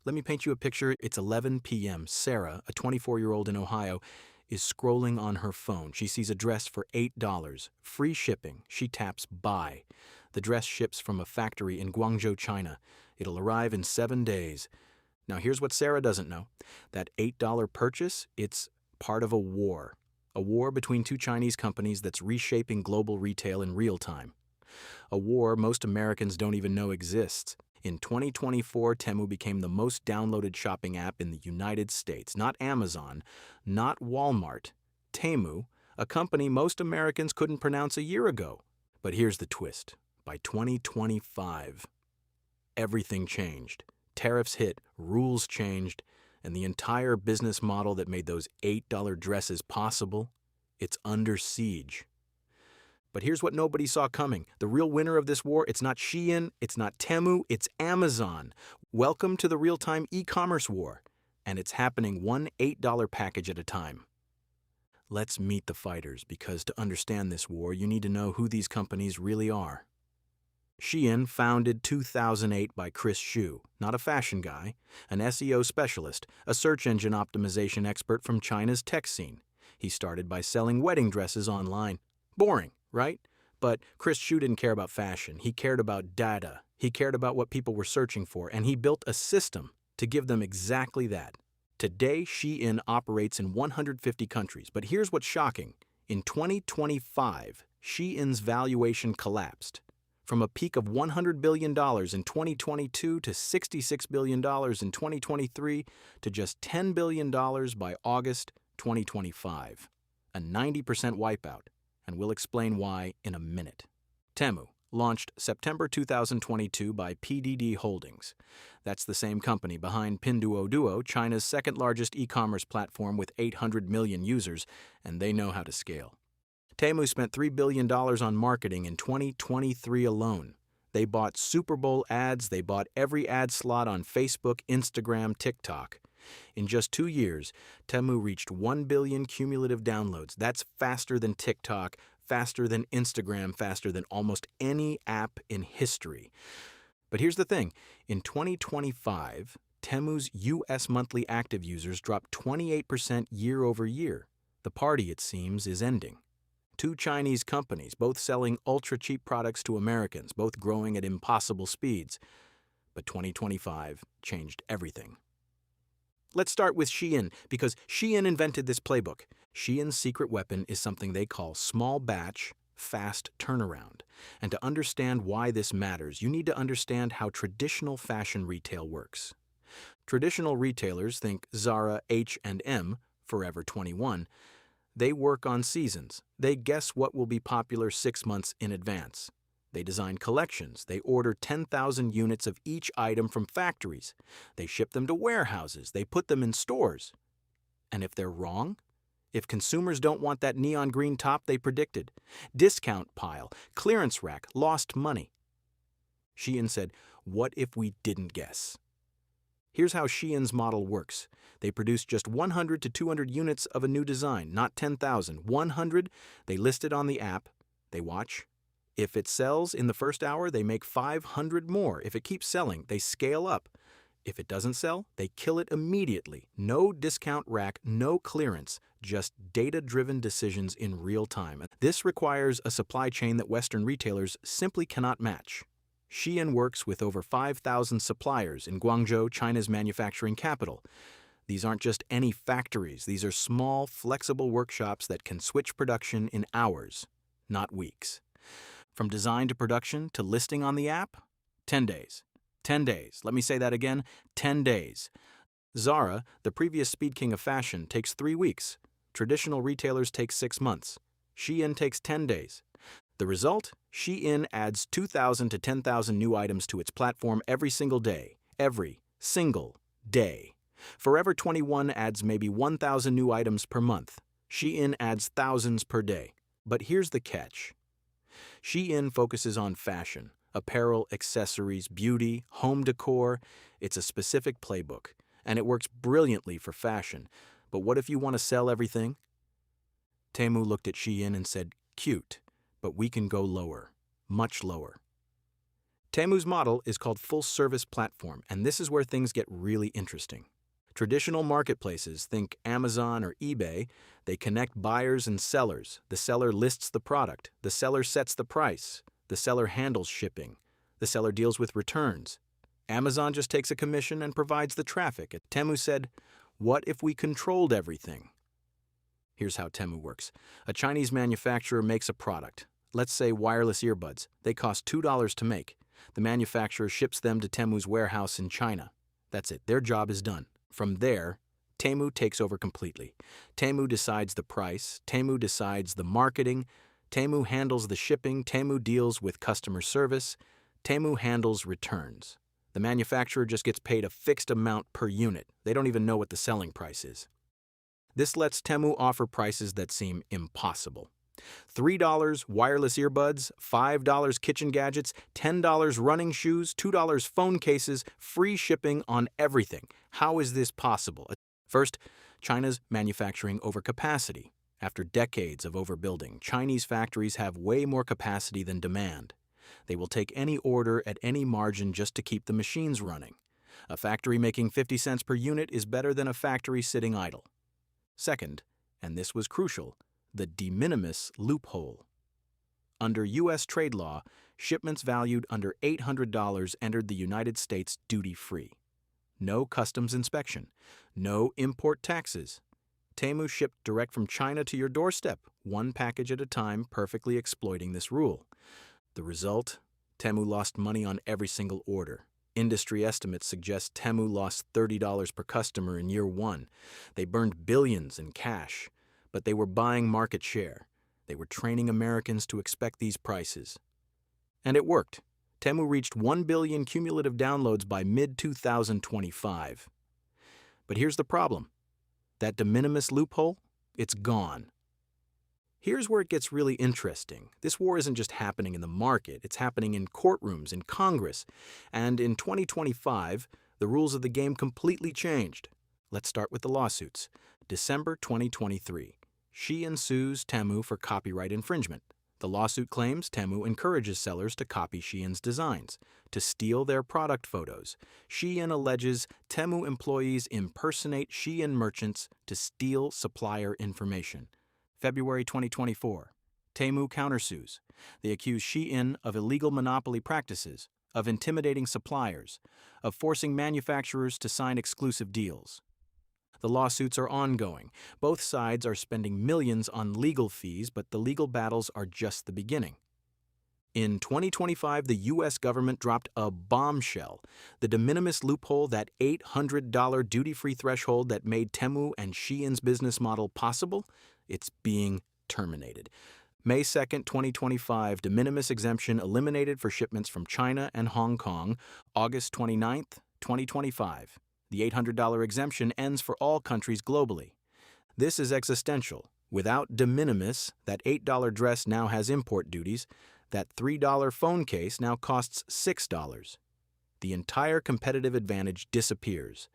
Let me paint you a picture. It's 11 p.m. Sarah, a 24-year-old in Ohio, is scrolling on her phone. She sees a dress for $8, free shipping. She taps buy. The dress ships from a factory in Guangzhou, China. It'll arrive in 7 days. Now here's what Sarah doesn't know. That $8 purchase, it's part of a war. A war between two Chinese companies that's reshaping global retail in real time. A war most Americans don't even know exists. In 2024, Temu became the most downloaded shopping app in the United States. Not Amazon, not Walmart. Temu, a company most Americans couldn't pronounce a year ago. But here's the twist. By 2025, everything changed. Tariffs hit, rules changed, and the entire business model that made those $8 dresses possible, it's under siege. But here's what nobody saw coming. The real winner of this war, it's not Shein, it's not Temu, it's Amazon. Welcome to the real-time e-commerce war. And it's happening one $8 package at a time. Let's meet the fighters, because to understand this war, you need to know who these companies really are. Shein, founded 2008 by Chris Xu, not a fashion guy, an SEO specialist, a search engine optimization expert from China's tech scene. He started by selling wedding dresses online. Boring, right? But Chris Xu didn't care about fashion. He cared about data. He cared about what people were searching for, and he built a system to give them exactly that. Today, Shein operates in 150 countries, but here's what's shocking. In 2025, Shein's valuation collapsed. From a peak of $100 billion in 2022 to $66 billion in 2023 to just $10 billion by August 2025. A 90% wipeout, and we'll explain why in a minute. Temu, launched September 2022 by PDD Holdings. That's the same company behind Pinduoduo, China's second-largest e-commerce platform with 800 million users, and they know how to scale. Temu spent $3 billion on marketing in 2023 alone. They bought Super Bowl ads, they bought every ad slot on Facebook, Instagram, TikTok. In just 2 years, Temu reached 1 billion cumulative downloads. That's faster than TikTok, faster than Instagram, faster than almost any app in history. But here's the thing. In 2025, Temu's US monthly active users dropped 28% year over year. The party, it seems, is ending. Two Chinese companies, both selling ultra-cheap products to Americans, both growing at impossible speeds. But 2025 changed everything. Let's start with Shein, because Shein invented this playbook. Shein's secret weapon is something they call small batch, fast turnaround. And to understand why this matters, you need to understand how traditional fashion retail works. Traditional retailers, think Zara, H&M, Forever 21, they work on seasons. They guess what will be popular 6 months in advance. They design collections. They order 10,000 units of each item from factories. They ship them to warehouses. They put them in stores. And if they're wrong, if consumers don't want that neon green top they predicted, discount pile, clearance rack, lost money. Shein said, what if we didn't guess? Here's how Shein's model works. They produce just 100 to 200 units of a new design, not 10,000. 100, they list it on the app. They watch. If it sells in the first hour, they make 500 more. If it keeps selling, they scale up. If it doesn't sell, they kill it immediately. No discount rack, no clearance, just data-driven decisions in real time. This requires a supply chain that Western retailers simply cannot match. Shein works with over 5,000 suppliers in Guangzhou, China's manufacturing capital. These aren't just any factories. These are small, flexible workshops that can switch production in hours, not weeks. From design to production to listing on the app, 10 days. 10 days. Let me say that again, 10 days. Zara, the previous speed king of fashion, takes 3 weeks. Traditional retailers take 6 months. Shein takes 10 days. The result? Shein adds 2,000 to 10,000 new items to its platform every single day. Every single day. Forever 21 adds maybe 1,000 new items per month. Shein adds thousands per day. But here's the catch. Shein focuses on fashion, apparel, accessories, beauty, home decor. It's a specific playbook, and it works brilliantly for fashion. But what if you want to sell everything? Temu looked at Shein and said, cute, but we can go lower, much lower. Temu's model is called full-service platform, and this is where things get really interesting. Traditional marketplaces, think Amazon or eBay, they connect buyers and sellers. The seller lists the product. The seller sets the price. The seller handles shipping. The seller deals with returns. Amazon just takes a commission and provides the traffic. Temu said, "What if we controlled everything?" Here's how Temu works. A Chinese manufacturer makes a product. Let's say wireless earbuds. They cost $2 to make. The manufacturer ships them to Temu's warehouse in China. That's it. Their job is done. From there, Temu takes over completely. Temu decides the price. Temu decides the marketing. Temu handles the shipping. Temu deals with customer service. Temu handles returns. The manufacturer just gets paid a fixed amount per unit. They don't even know what the selling price is. This lets Temu offer prices that seem impossible. $3 wireless earbuds, $5 kitchen gadgets, $10 running shoes, $2 phone cases, free shipping on everything. How is this possible? First, China's manufacturing overcapacity. After decades of overbuilding, Chinese factories have way more capacity than demand. They will take any order at any margin just to keep the machines running. A factory making 50 cents per unit is better than a factory sitting idle. Second, and this was crucial, the de minimis loophole. Under U.S. trade law, shipments valued under $800 entered the United States duty-free. No customs inspection, no import taxes. Temu shipped direct from China to your doorstep, one package at a time, perfectly exploiting this rule. The result? Temu lost money on every single order. Industry estimates suggest Temu lost $30 per customer in year one. They burned billions in cash. But they were buying market share. They were training Americans to expect these prices. And it worked. Temu reached 1 billion cumulative downloads by mid-2025. But here's the problem. That de minimis loophole, it's gone. Here's where it gets really interesting. This war isn't just happening in the market, it's happening in courtrooms, in Congress. And in 2025, the rules of the game completely changed. Let's start with the lawsuits. December 2023. Shein sues Temu for copyright infringement. The lawsuit claims Temu encourages sellers to copy Shein's designs, to steal their product photos. Shein alleges Temu employees impersonate Shein merchants to steal supplier information. February 2024. Temu countersues. They accuse Shein of illegal monopoly practices, of intimidating suppliers, of forcing manufacturers to sign exclusive deals. The lawsuits are ongoing. Both sides are spending millions on legal fees, but the legal battles are just the beginning. In 2025, the U.S. government dropped a bombshell. The de minimis loophole, that $800 duty-free threshold that made Temu and Shein's business model possible, it's being terminated. May 2, 2025, de minimis exemption eliminated for shipments from China and Hong Kong. August 29, 2025. The $800 exemption ends for all countries globally. This is existential. Without de minimis, that $8 dress now has import duties. That $3 phone case now costs $6. The entire competitive advantage disappears.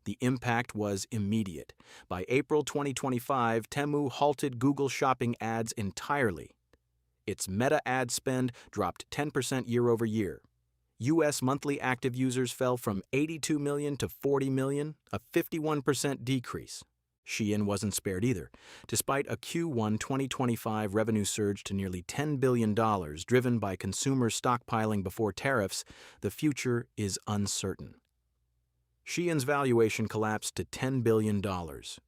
The impact was immediate. By April 2025, Temu halted Google Shopping ads entirely. Its Meta ad spend dropped 10% year over year. U.S. monthly active users fell from 82 million to 40 million, a 51% decrease. Shein wasn't spared either. Despite a Q1 2025 revenue surge to nearly $10 billion, driven by consumer stockpiling before tariffs, the future is uncertain. Shein's valuation collapsed to $10 billion.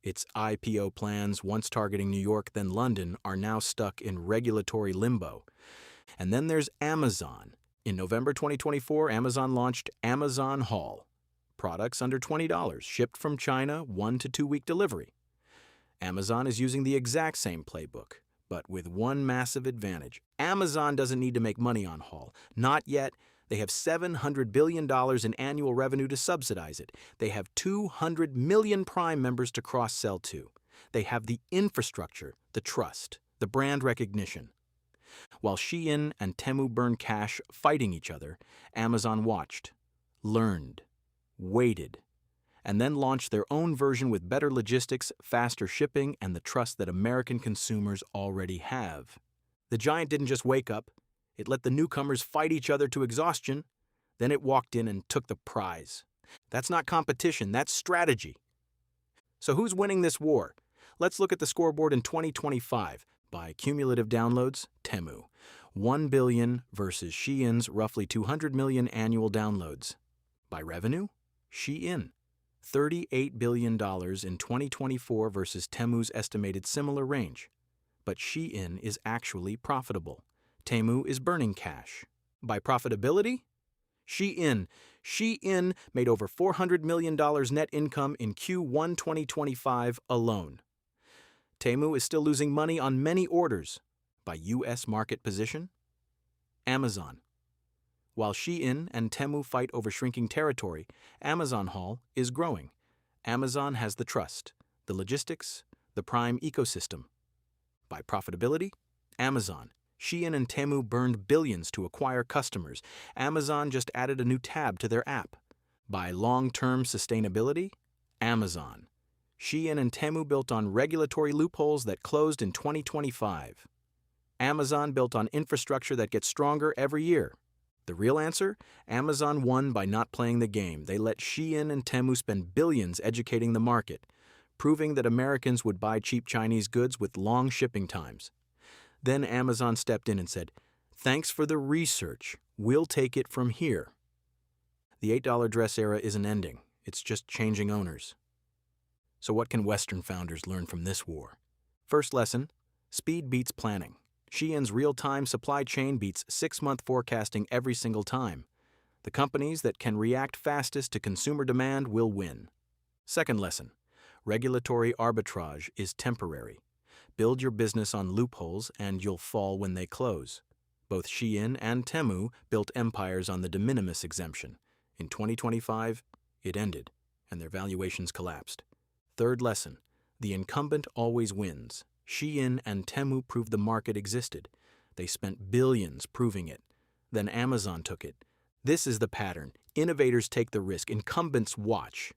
Its IPO plans, once targeting New York then London, are now stuck in regulatory limbo. And then there's Amazon. In November 2024, Amazon launched Amazon Haul. Products under $20, shipped from China, 1 to 2 week delivery. Amazon is using the exact same playbook, but with one massive advantage. Amazon doesn't need to make money on Haul. Not yet. They have $700 billion in annual revenue to subsidize it. They have 200 million Prime members to cross-sell to. They have the infrastructure, the trust, the brand recognition. While Shein and Temu burned cash fighting each other, Amazon watched, learned, waited, and then launched their own version with better logistics, faster shipping, and the trust that American consumers already have. The giant didn't just wake up. It let the newcomers fight each other to exhaustion. Then it walked in and took the prize. That's not competition, that's strategy. So who's winning this war? Let's look at the scoreboard in 2025. By cumulative downloads, Temu. 1 billion versus Shein's roughly 200 million annual downloads. By revenue, Shein. $38 billion in 2024 versus Temu's estimated similar range. But Shein is actually profitable. Temu is burning cash. By profitability, Shein made over $400 million net income in Q1 2025 alone. Temu is still losing money on many orders. By US market position, Amazon. While Shein and Temu fight over shrinking territory, Amazon Haul is growing. Amazon has the trust, the logistics, the prime ecosystem. By profitability, Amazon. Shein and Temu burned billions to acquire customers. Amazon just added a new tab to their app. By long-term sustainability, Amazon. Shein and Temu built on regulatory loopholes that closed in 2025. Amazon built on infrastructure that gets stronger every year. The real answer? Amazon won by not playing the game. They let Shein and Temu spend billions educating the market, proving that Americans would buy cheap Chinese goods with long shipping times. Then Amazon stepped in and said, "Thanks for the research. We'll take it from here." The $8 dress era isn't ending. It's just changing owners. So what can Western founders learn from this war? First lesson, speed beats planning. Shein's real-time supply chain beats 6-month forecasting every single time. The companies that can react fastest to consumer demand will win. Second lesson, regulatory arbitrage is temporary. Build your business on loopholes and you'll fall when they close. Both Shein and Temu built empires on the de minimis exemption. In 2025, it ended, and their valuations collapsed. Third lesson, the incumbent always wins. Shein and Temu proved the market existed. They spent billions proving it. Then Amazon took it. This is the pattern. Innovators take the risk. Incumbents watch.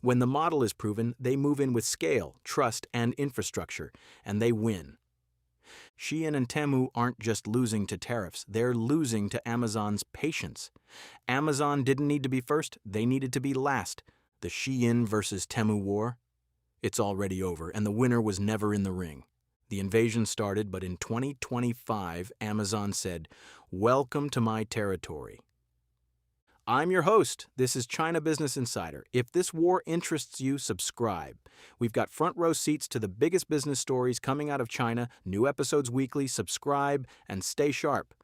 When the model is proven, they move in with scale, trust, and infrastructure, and they win. Shein and Temu aren't just losing to tariffs, they're losing to Amazon's patience. Amazon didn't need to be first, they needed to be last. The Shein versus Temu war? It's already over, and the winner was never in the ring. The invasion started, but in 2025, Amazon said, "Welcome to my territory." I'm your host. This is China Business Insider. If this war interests you, subscribe. We've got front row seats to the biggest business stories coming out of China, new episodes weekly. Subscribe and stay sharp.